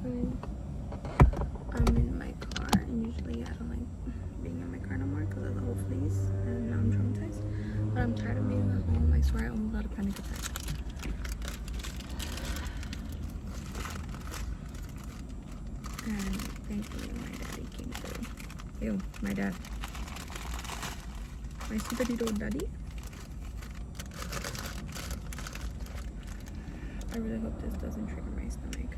I'm in my car, and usually I don't like being in my car no more because of the whole fleece, and now I'm traumatized. But I'm tired of being at home. I swear I almost got a panic attack. And thankfully my daddy came through. Ew, my dad. My stupid little daddy. I really hope this doesn't trigger my stomach.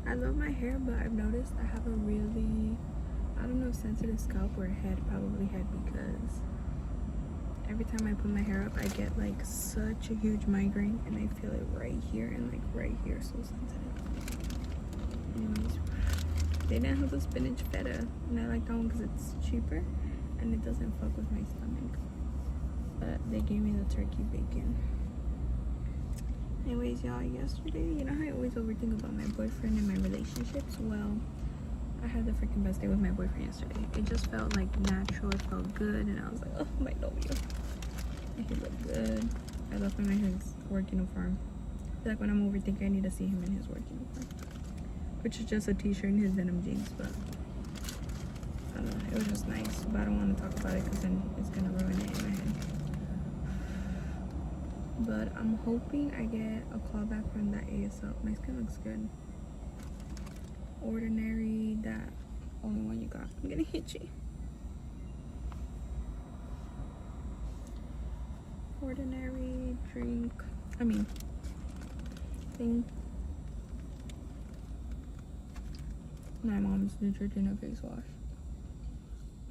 I love my hair, but I've noticed I have a really, I don't know if sensitive scalp or head, probably head, because every time I put my hair up, I get like such a huge migraine, and I feel it right here and like right here, so sensitive. Anyways, they didn't have the spinach feta, and I like that one because it's cheaper and it doesn't fuck with my stomach. But they gave me the turkey bacon. Anyways, y'all, yesterday, you know how I always overthink about my boyfriend and my relationships? Well, I had the freaking best day with my boyfriend yesterday. It just felt like natural, it felt good, and I was like, oh, my W. And he looked good. I left him in his work uniform. I feel like when I'm overthinking, I need to see him in his work uniform, which is just a t-shirt and his denim jeans, but I don't know, it was just nice. But I don't want to talk about it because then it's going to ruin it in my head. But I'm hoping I get a call back from that ASL. My skin looks good. Ordinary, that only one you got. I'm getting itchy. Ordinary drink. Thing. My mom's Neutrogena face wash.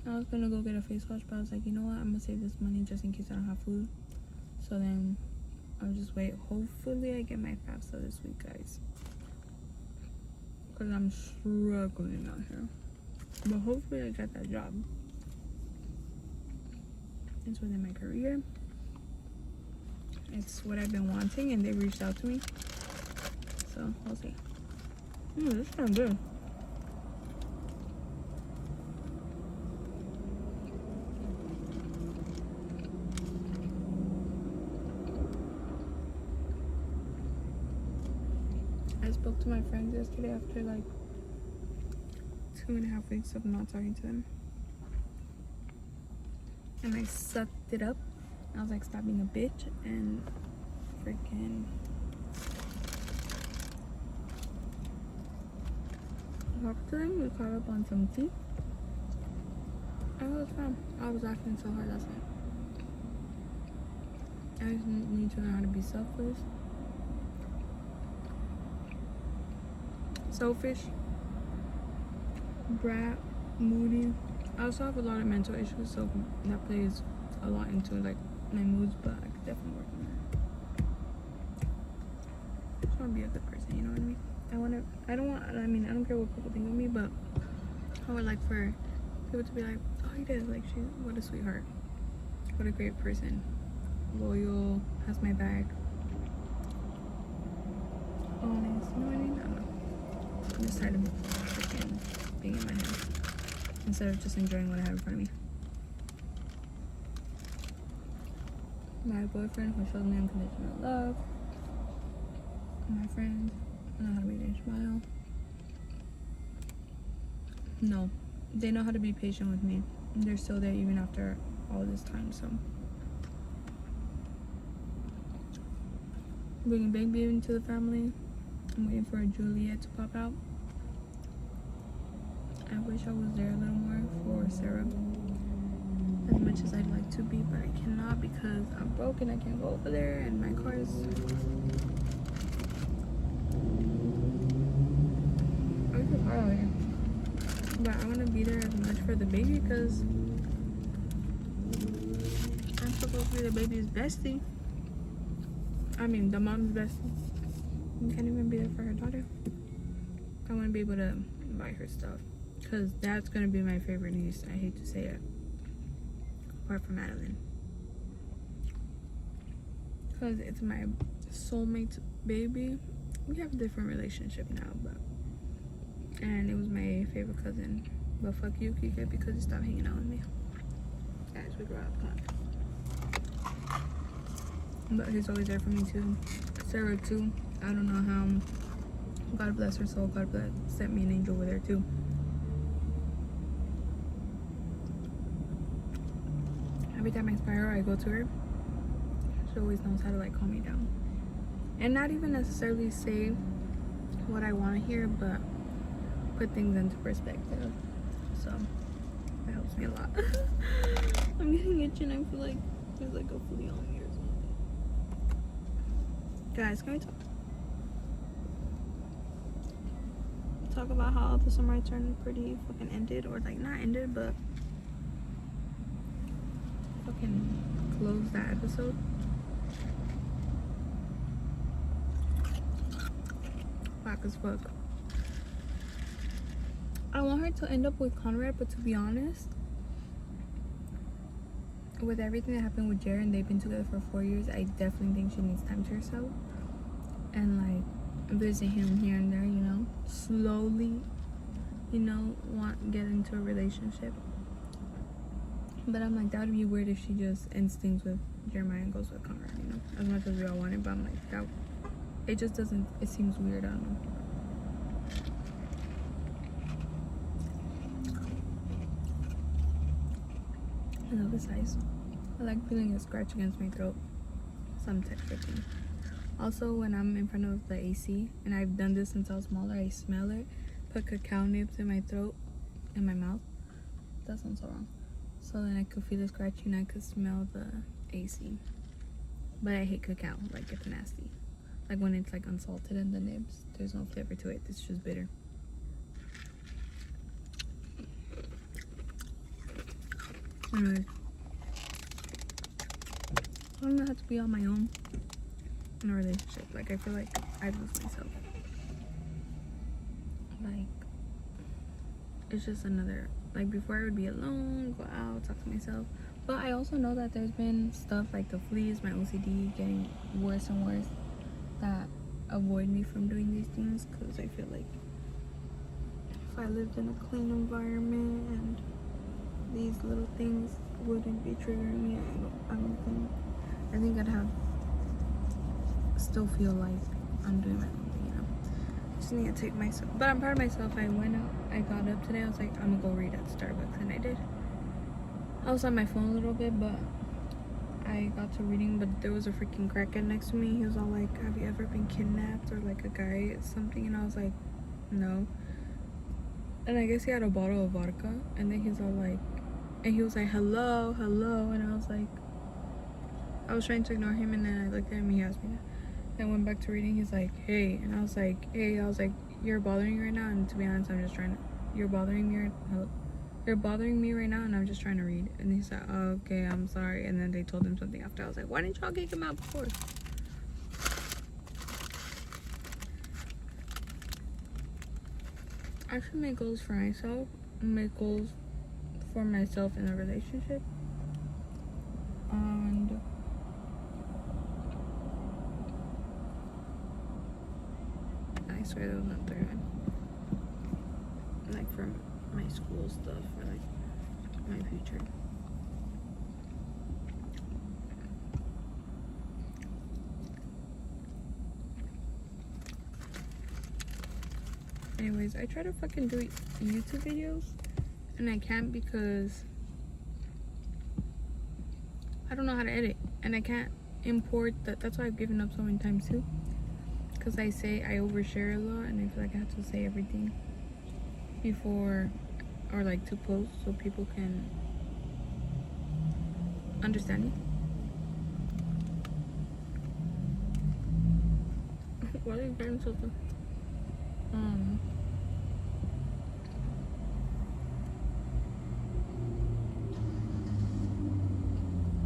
I was gonna go get a face wash, but I was like, you know what? I'm gonna save this money just in case I don't have food. So then I'll just wait. Hopefully I get my FAFSA this week, guys, because I'm struggling out here. But hopefully I get that job. It's within my career. It's what I've been wanting, and they reached out to me. So we'll see. This sounds good. I spoke to my friends yesterday after like 2.5 weeks of not talking to them, and I sucked it up. I was like, stop being a bitch, and freaking talked to them. We caught up on some tea, and it was fun. I was laughing so hard last night. I just need to know how to be selfless. Selfish, brat, moody. I also have a lot of mental issues, so that plays a lot into like my moods, but I could definitely work on that. I just want to be a good person, you know what I mean? I don't care what people think of me, but I would like for people to be like, oh, he did, like, what a sweetheart, what a great person, loyal, has my back, honest, you know what I mean? I don't know. I'm just tired of freaking being in my head instead of just enjoying what I have in front of me. My boyfriend who shows me unconditional love. My friends know how to make me smile. No, they know how to be patient with me. They're still there even after all this time. So bringing baby into the family. I'm waiting for a Juliet to pop out. I wish I was there a little more for Sarah, as much as I'd like to be, but I cannot because I'm broke and I can't go over there, and my car is I'm so far out here. But I want to be there as much for the baby because I'm supposed to be the baby's bestie. I mean, the mom's bestie. I can't even be there for her daughter. I want to be able to buy her stuff because that's going to be my favorite niece. I hate to say it. Apart from Madeline. Because it's my soulmate baby. We have a different relationship now, but... And it was my favorite cousin. But fuck you, Kika, because you stopped hanging out with me. Guys, we grew up. But he's always there for me too. Sarah too. I don't know how God bless her soul. God bless. Sent me an angel with her too. Every time I spiral, I go to her. She always knows how to like calm me down, and not even necessarily say what I want to hear, but put things into perspective. So that helps me a lot. I'm getting itchy and I feel like there's like a flea on me or something. Guys, can we talk about how the summer I turned pretty fucking ended, or like not ended, but fucking closed that episode. Whack as fuck. I want her to end up with Conrad, but to be honest, with everything that happened with Jared and they've been together for 4 years, I definitely think she needs time to herself and like visit him here and there, you know, slowly, you know, get into a relationship. But I'm like, that would be weird if she just ends things with Jeremiah and goes with Conrad, you know, as much as we all want it. But I'm like, that it just doesn't, it seems weird. I don't know. I love this ice. I like feeling a scratch against my throat. Some texture thing. Also, when I'm in front of the AC, and I've done this since I was smaller, I smell it, put cacao nibs in my throat, in my mouth. That sounds so wrong. So then I could feel the scratching, I could smell the AC. But I hate cacao, like it's nasty. Like when it's like unsalted in the nibs, there's no flavor to it, it's just bitter. Anyways, I don't know how to be on my own in a relationship. Like I feel like I lose myself. Like it's just another, like before I would be alone, go out, talk to myself. But I also know that there's been stuff like the fleas, my OCD getting worse and worse, that avoid me from doing these things, because I feel like if I lived in a clean environment and these little things wouldn't be triggering me, I think I'd have still feel like I'm doing my own thing, you know. Just need to take myself, but I'm proud of myself. I went out, I got up today, I was like, I'm gonna go read at Starbucks, and I did. I was on my phone a little bit, but I got to reading. But there was a freaking crackhead next to me. He was all like, have you ever been kidnapped, or like a guy something? And I was like, no. And I guess he had a bottle of vodka, and then he's all like, and he was like, hello, and I was like, I was trying to ignore him, and then I looked at him, he asked me that. I went back to reading. He's like, hey, and I was like, hey, you're bothering me right now, and to be honest, I'm just trying to, you're bothering me right now, and I'm just trying to read. And he said, oh, okay, I'm sorry. And then they told him something after. I was like, why didn't y'all kick him out before? I should make goals for myself, make goals for myself in a relationship, and I swear there was not third one, like for my school stuff, or like my future. Anyways, I try to fucking do YouTube videos, and I can't because I don't know how to edit, and I can't import that. That's why I've given up so many times too, because I overshare a lot, and I feel like I have to say everything before, or like to post, so people can understand me. Why are you getting something?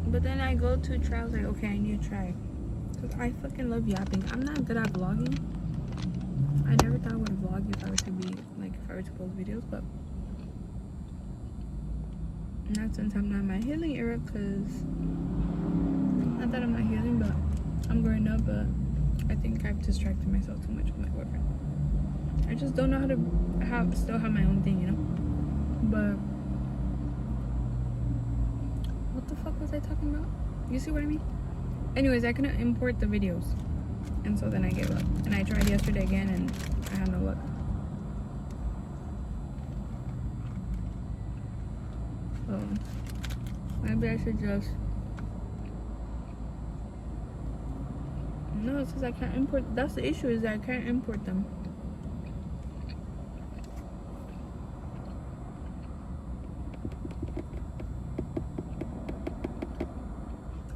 But then I go to try, I was like, okay, I need to try. Because I fucking love yapping. I'm not good at vlogging. I never thought I would vlog if I were to post videos, but not since I'm not in my healing era, because not that I'm not healing, but I'm growing up, but I think I've distracted myself too much with my boyfriend. I just don't know how to still have my own thing, you know? But what the fuck was I talking about? You see what I mean? Anyways, I couldn't import the videos. And so then I gave up. And I tried yesterday again, and I had no luck. So maybe I should just... No, it's because I can't import. That's the issue, is that I can't import them.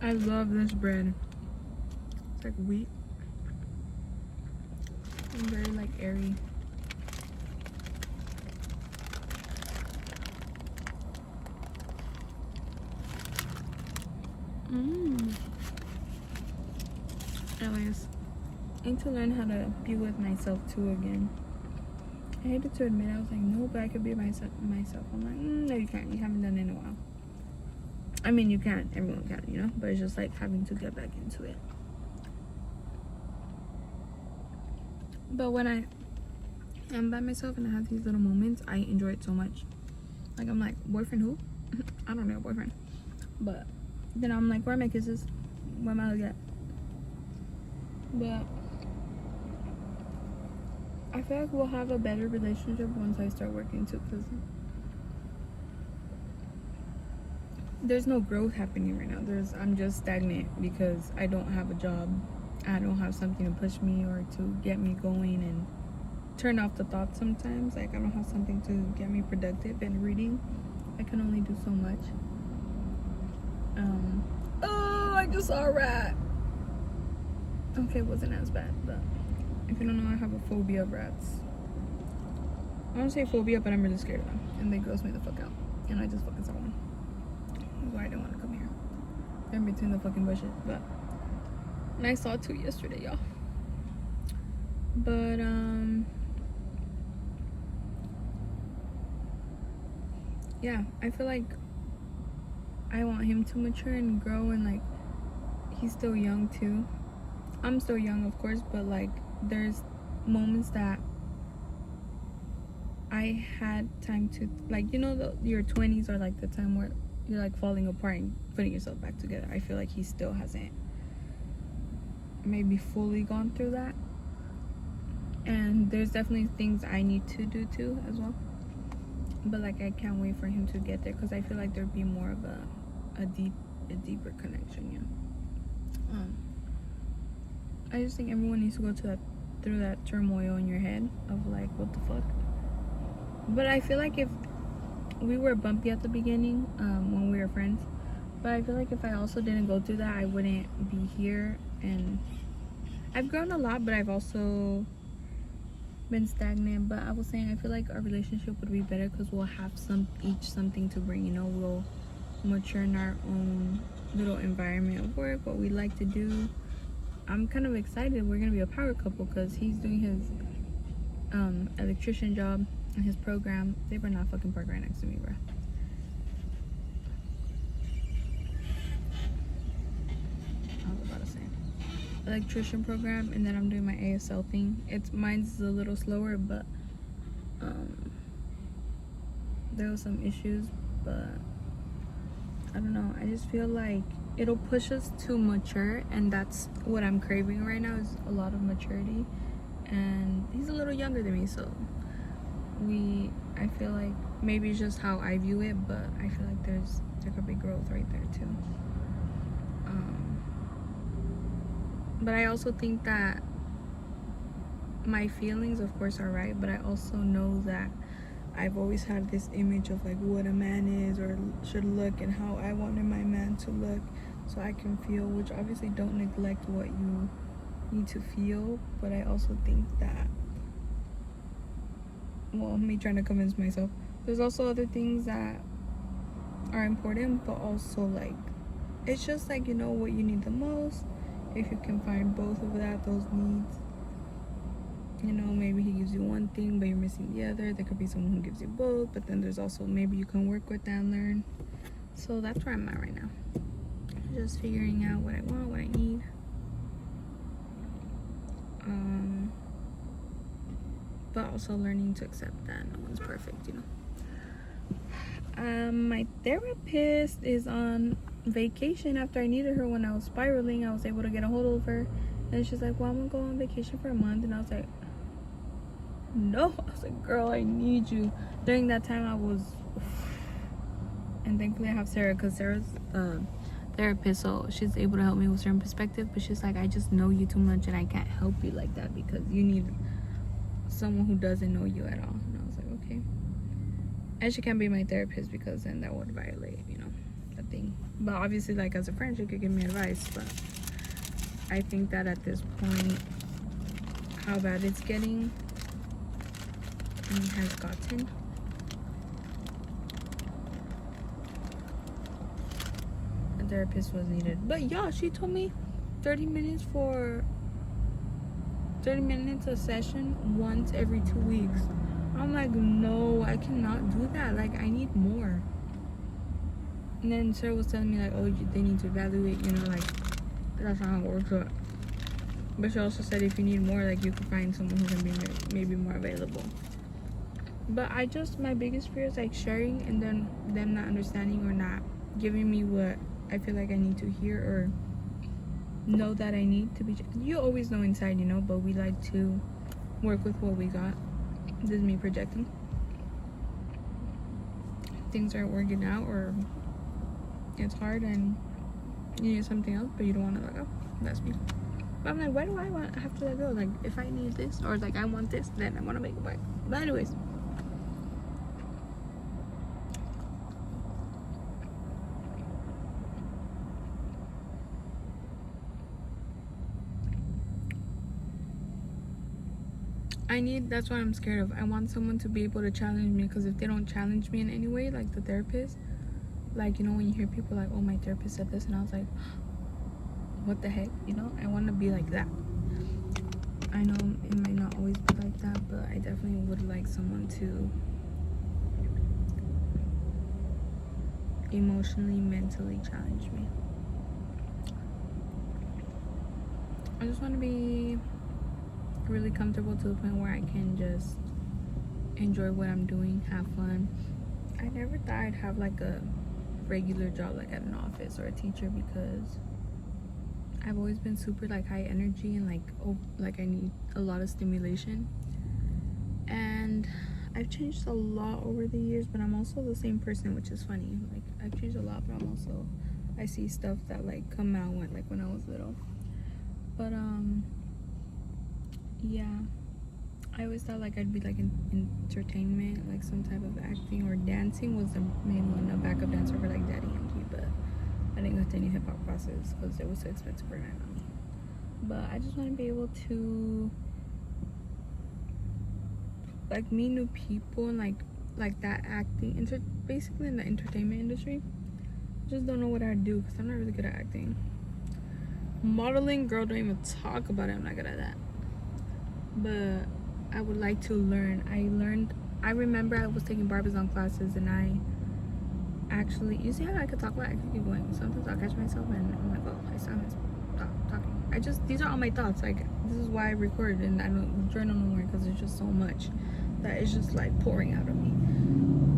I love this bread. It's like wheat. And very like airy. Anyways, I need to learn how to be with myself too again. I hated to admit, I was like, no, but I could be myself. I'm like, no, you can't. You haven't done it in a while. I mean, you can. Everyone can, you know? But it's just like having to get back into it. But when I am by myself and I have these little moments, I enjoy it so much. Like, I'm like, boyfriend who? I don't know, boyfriend. But then I'm like, where are my kisses? Where am I hug at? But I feel like we'll have a better relationship once I start working too, because there's no growth happening right now. I'm just stagnant because I don't have a job. I don't have something to push me or to get me going and turn off the thoughts sometimes. Like, I don't have something to get me productive, and reading, I can only do so much. Oh, I just saw a rat. Okay, it wasn't as bad, but if you don't know, I have a phobia of rats. I don't say phobia, but I'm really scared of them, and they gross me the fuck out. And I just fucking saw one. That's why I didn't want to come here. They're in between the fucking bushes, but... And I saw 2 yesterday, y'all. But, yeah, I feel like I want him to mature and grow, and, like, he's still young, too. I'm still young, of course, but, like, there's moments that I had time to, like, you know, your 20s are, like, the time where you're, like, falling apart and putting yourself back together. I feel like he still hasn't maybe fully gone through that. And there's definitely things I need to do, too, as well. But, like, I can't wait for him to get there, because I feel like there'd be more of a deeper connection, yeah. I just think everyone needs to go through that turmoil in your head of, like, what the fuck. But I feel like if we were bumpy at the beginning, when we were friends, but I feel like if I also didn't go through that, I wouldn't be here. And I've grown a lot, but I've also been stagnant. But I was saying, I feel like our relationship would be better because we'll have each something to bring, you know. We'll mature in our own little environment of work, what we like to do. I'm kind of excited. We're gonna be a power couple because he's doing his electrician job and his program. They better not fucking park right next to me, bro. I was about to say electrician program, and then I'm doing my ASL thing. Mine's a little slower, but there was some issues, but I don't know. I just feel like it'll push us to mature, and that's what I'm craving right now, is a lot of maturity. And he's a little younger than me, so I feel like maybe it's just how I view it, but I feel like there could be growth right there too. But I also think that my feelings, of course, are right, but I also know that I've always had this image of, like, what a man is or should look, and how I wanted my man to look so I can feel, which obviously don't neglect what you need to feel. But I also think that, well, me trying to convince myself, there's also other things that are important, but also, like, it's just like, you know, what you need the most. If you can find both of those needs, you know, maybe he gives you one thing but you're missing the other. There could be someone who gives you both, but then there's also maybe you can work with that and learn. So that's where I'm at right now, just figuring out what I want, what I need. But also learning to accept that no one's perfect, you know. My therapist is on vacation after I needed her when I was spiraling. I was able to get a hold of her, And she's like, well, I'm gonna go on vacation for a month. And I was like, no. I was like, girl, I need you. During that time, I was, and thankfully I have Sarah, because Sarah's therapist, so she's able to help me with certain perspective. But she's like, I just know you too much, and I can't help you like that because you need someone who doesn't know you at all. And I was like, okay. And she can't be my therapist because then that would violate, the thing. But obviously, like, as a friend, she could give me advice. But I think that at this point, how bad it's getting and has gotten, a therapist was needed. But yeah, she told me 30 minutes a session once every 2 weeks. I'm like, no, I cannot do that. Like, I need more. And then Sarah was telling me, like, oh, they need to evaluate, like, that's not how it works. But she also said if you need more, like, you can find someone who can be maybe more available. But my biggest fear is, like, sharing and then them not understanding or not giving me what I feel like I need to hear or know that I need to be. You always know inside, but we like to work with what we got. This is me projecting. Things aren't working out or it's hard and you need something else, but you don't want to let go. That's me. But I'm like, why do I have to let go? Like, if I need this or like I want this, then I want to make it work. But anyways, that's what I'm scared of. I want someone to be able to challenge me, because if they don't challenge me in any way, like the therapist, like, when you hear people like, oh, my therapist said this, and I was like, what the heck, I want to be like that. I know it might not always be like that, but I definitely would like someone to emotionally, mentally challenge me. I just want to be really comfortable to the point where I can just enjoy what I'm doing, have fun. I never thought I'd have like a regular job like at an office or a teacher, because I've always been super like high energy and like I need a lot of stimulation. And I've changed a lot over the years, but I'm also the same person, which is funny. Like, I've changed a lot, but I see stuff that like come out when I was little. But yeah, I always thought like I'd be like in entertainment, like some type of acting or dancing was the main one, a backup dancer for like Daddy Yankee, but I didn't go to any hip hop classes because it was so expensive for my money. But I just want to be able to like meet new people and like that acting, basically in the entertainment industry. I just don't know what I'd do because I'm not really good at acting. Modeling, girl, don't even talk about it. I'm not good at that. But I would like to learn. I remember I was taking Barbizon classes, and I actually, you see how I could talk about it? I could keep going. Sometimes I'll catch myself and I'm like, oh, I sound talking. These are all my thoughts. Like, this is why I record and I don't journal no more, because it's just so much that it's just like pouring out of me.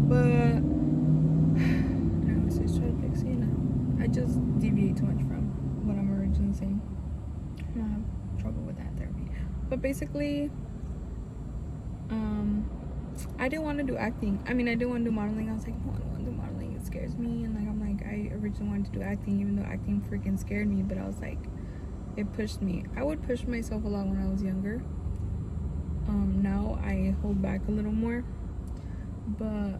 But I just deviate too much from what I'm originally saying. I have trouble with that therapy. But basically, I didn't want to do acting. I didn't want to do modeling. I was like, no, I don't want to do modeling. It scares me. And I originally wanted to do acting, even though acting freaking scared me. But I was like, it pushed me. I would push myself a lot when I was younger. Now I hold back a little more. But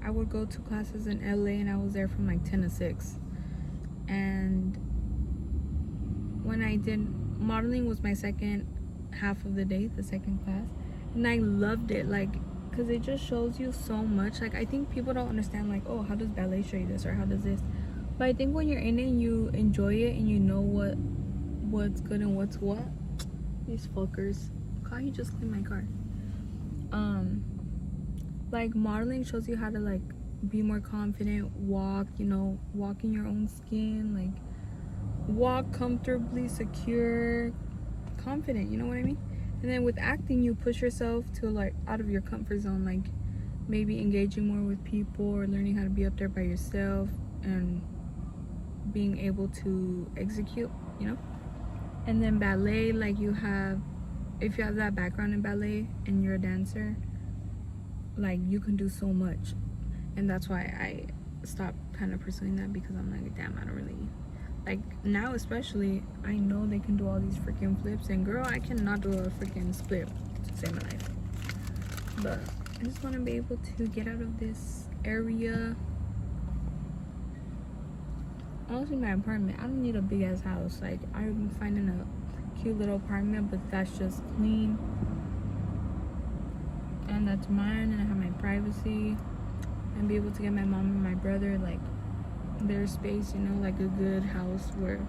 I would go to classes in LA, and I was there from like 10 to 6. And when I did modeling was my second half of the day, the second class, and I loved it, like, because it just shows you so much. Like, I think people don't understand, like, oh, how does ballet show you this, or how does this, but I think when you're in it and you enjoy it and you know what's good and what's what. These fuckers, can't you just clean my car? Like, modeling shows you how to like be more confident, walk in your own skin, like walk comfortably, secure, confident, you know what I mean? And then with acting, you push yourself to like out of your comfort zone, like maybe engaging more with people or learning how to be up there by yourself and being able to execute, And then ballet, like you have, if you have that background in ballet and you're a dancer, like you can do so much. And that's why I stopped kind of pursuing that, because I'm like, damn, I don't really like now, especially I know they can do all these freaking flips, and girl, I cannot do a freaking split to save my life. But I just want to be able to get out of this area. Honestly, my apartment, I don't need a big ass house. Like, I'm finding a cute little apartment, but that's just clean, and that's mine, and I have my privacy, and be able to get my mom and my brother like their space, you know, like a good house where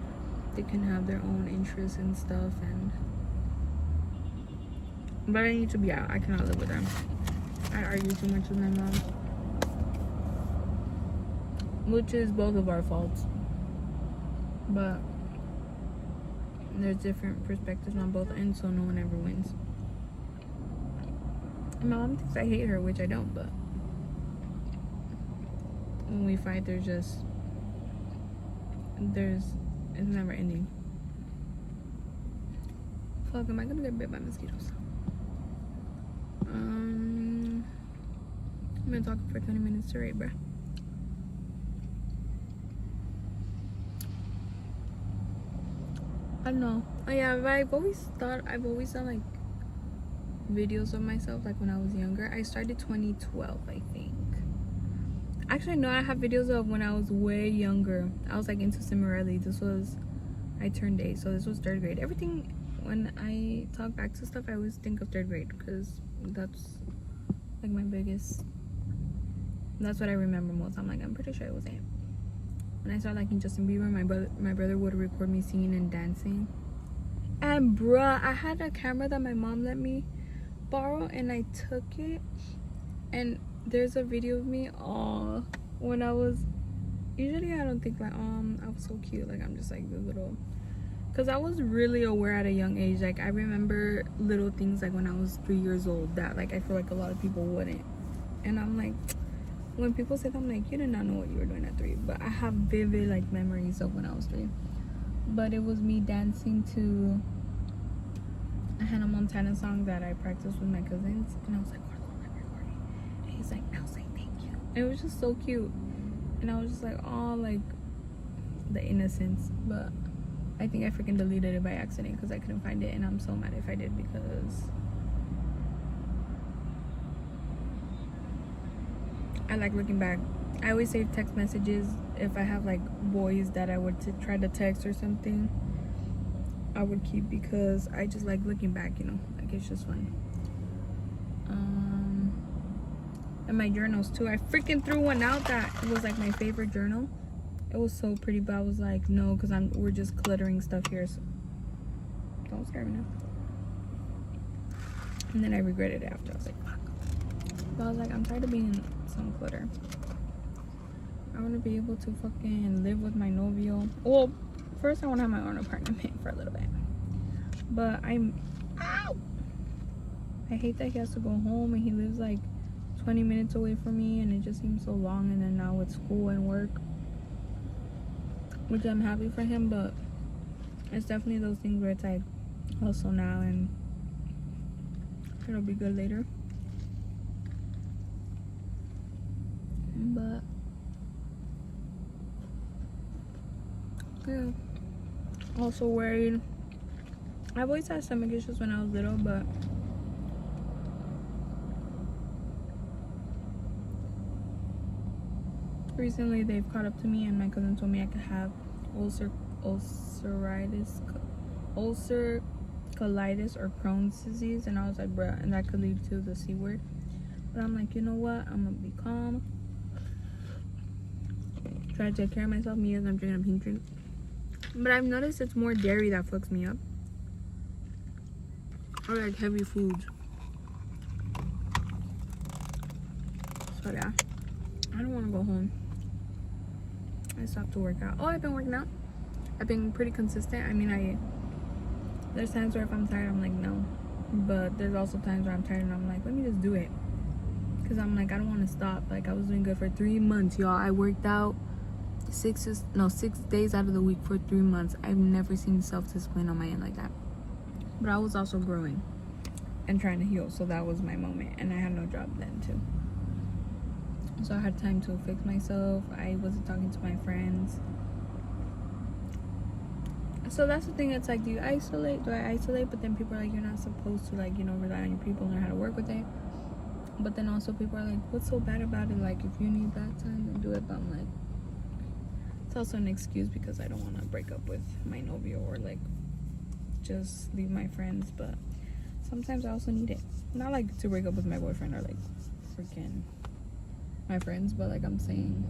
they can have their own interests and stuff. And but I need to be out. I cannot live with them. I argue too much with my mom, which is both of our faults, but there's different perspectives on both ends, so no one ever wins. And my mom thinks I hate her, which I don't, but when we fight, it's never ending. Fuck, am I gonna get bit by mosquitoes? I've been talking for 20 minutes straight, bruh. I don't know. Oh yeah, but I've always done like videos of myself, like when I was younger. I started 2012, I think. Actually, no, I have videos of when I was way younger. I was like into Cimarelli. I turned 8, so this was 3rd grade. Everything, when I talk back to stuff, I always think of 3rd grade, because that's like my biggest, that's what I remember most. I'm like, I'm pretty sure it was 8. When I started liking Justin Bieber, my brother would record me singing and dancing. And bruh, I had a camera that my mom let me borrow, and I took it, and there's a video of me when I was, usually I don't think like I was so cute, like I'm just like the little, because I was really aware at a young age. Like I remember little things like when I was 3 years old that like I feel like a lot of people wouldn't. And I'm like, when people say that, I'm like, you did not know what you were doing at 3. But I have vivid like memories of when I was 3. But it was me dancing to a Hannah Montana song that I practiced with my cousins, and I was like, he's like, I'll say thank you. It was just so cute, and I was just like, oh, like the innocence. But I think I freaking deleted it by accident because I couldn't find it, and I'm so mad if I did, because I like looking back. I always save text messages if I have like boys that I would try to text or something. I would keep, because I just like looking back, you know, like it's just fun. And my journals too. I freaking threw one out that was like my favorite journal. It was so pretty, but I was like, no, because we're just cluttering stuff here. So don't scare me now. And then I regretted it after. I was like, fuck. But I was like, I'm tired of being some clutter. I want to be able to fucking live with my novio. Well, first I want to have my own apartment for a little bit. But ow! I hate that he has to go home, and he lives like 20 minutes away from me, and it just seems so long. And then now with school and work, which I'm happy for him, but it's definitely those things where it's like also now and it'll be good later. But yeah, also worried. I've always had stomach issues when I was little, but recently they've caught up to me, and my cousin told me I could have ulcer colitis or Crohn's disease, and I was like, bruh, and that could lead to the C word. But I'm like, you know what, I'm gonna be calm, try to take care of myself. Me as I'm drinking a pink drink, but I've noticed it's more dairy that fucks me up, or like heavy foods. So yeah, I don't want to go home. I stopped to work out. Oh, I've been working out. I've been pretty consistent. I mean, there's times where if I'm tired, I'm like, no. But there's also times where I'm tired and I'm like, let me just do it. Because I'm like, I don't want to stop. Like, I was doing good for 3 months, y'all. I worked out 6 days out of the week for 3 months. I've never seen self-discipline on my end like that. But I was also growing and trying to heal, so that was my moment. And I had no job then too, so I had time to fix myself. I wasn't talking to my friends. So that's the thing. It's like, do I isolate? But then people are like, you're not supposed to, like, rely on your people, learn how to work with it. But then also people are like, what's so bad about it? Like, if you need that time, then do it. But I'm like, it's also an excuse because I don't want to break up with my novio or like just leave my friends. But sometimes I also need it. Not like to break up with my boyfriend or like freaking my friends, but like I'm saying,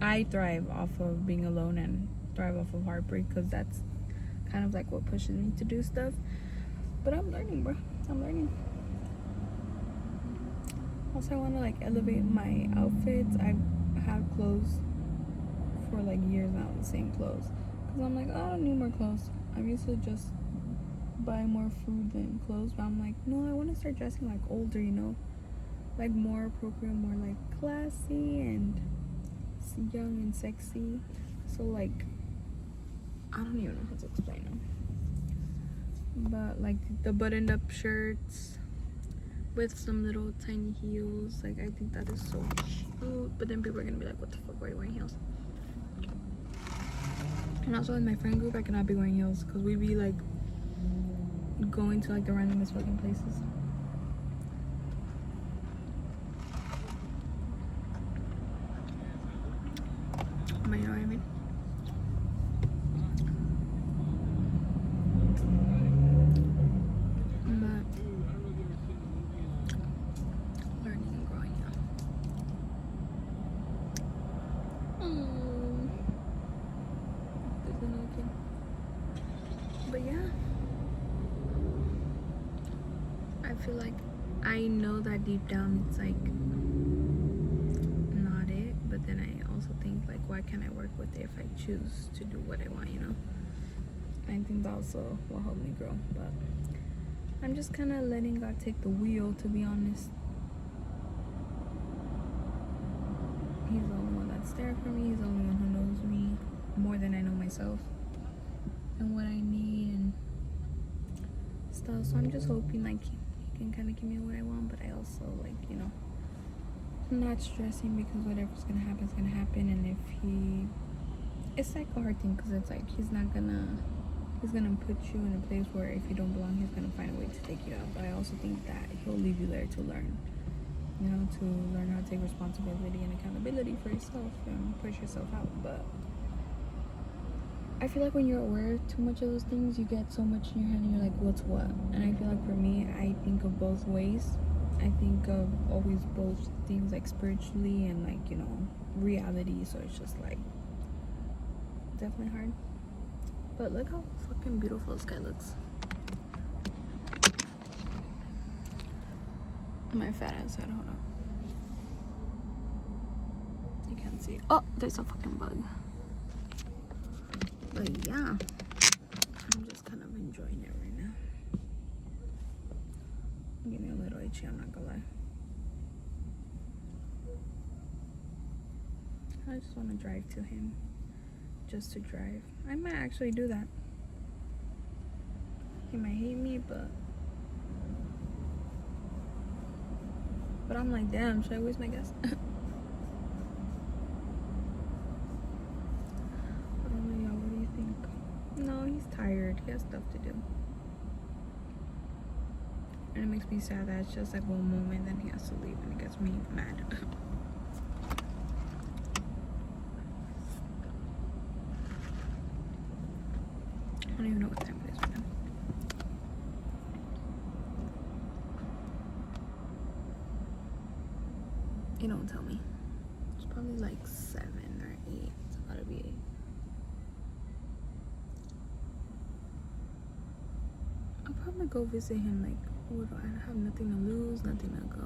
I thrive off of being alone and thrive off of heartbreak, because that's kind of like what pushes me to do stuff. But I'm learning, bro. I'm learning. Also, I want to like elevate my outfits. I have clothes for like years now, the same clothes, because I'm like, oh, I don't need more clothes. I'm used to just buy more food than clothes, but I'm like, no, I want to start dressing like older, like more appropriate, more like classy and young and sexy. So like, I don't even know how to explain them, but like the buttoned up shirts with some little tiny heels, like I think that is so cute. But then people are gonna be like, what the fuck, why are you wearing heels? And also in my friend group, I cannot be wearing heels because we be like going to like the randomest fucking places. But you know what I mean? But learning and growing up. There's another kid. But yeah, I feel like I know that deep down it's like not it, but then I also think like, why can't I work with it if I choose to do what I want, I think that also will help me grow. But I'm just kind of letting God take the wheel, to be honest. He's the only one that's there for me. He's the only one who knows me more than I know myself and what I need and stuff. So I'm just hoping like he can kind of give me what I want, but I also like, I'm not stressing, because whatever's gonna happen is gonna happen. And if it's like a hard thing, because it's like he's gonna put you in a place where if you don't belong, he's gonna find a way to take you out. But I also think that he'll leave you there to learn, to learn how to take responsibility and accountability for yourself and push yourself out. But I feel like when you're aware of too much of those things, you get so much in your head and you're like, what's what? And I feel like for me, I think of both ways. I think of always both things, like spiritually and like, reality. So it's just like definitely hard. But look how fucking beautiful this guy looks. My fat ass head, hold on. You can't see it. Oh, there's a fucking bug. But yeah, I'm just kind of enjoying it right now. I'm getting a little itchy, I'm not gonna lie. I just want to drive to him. Just to drive. I might actually do that. He might hate me, but I'm like, damn, should I waste my gas? I don't know, y'all, what do you think? No, he's tired. He has stuff to do. And it makes me sad that it's just like one moment, then he has to leave, and it gets me mad. I don't even know what time it is right now. You don't tell me. It's probably like 7 or 8. It's about to be 8. I'll probably go visit him. Like, I have nothing to lose, nothing to go,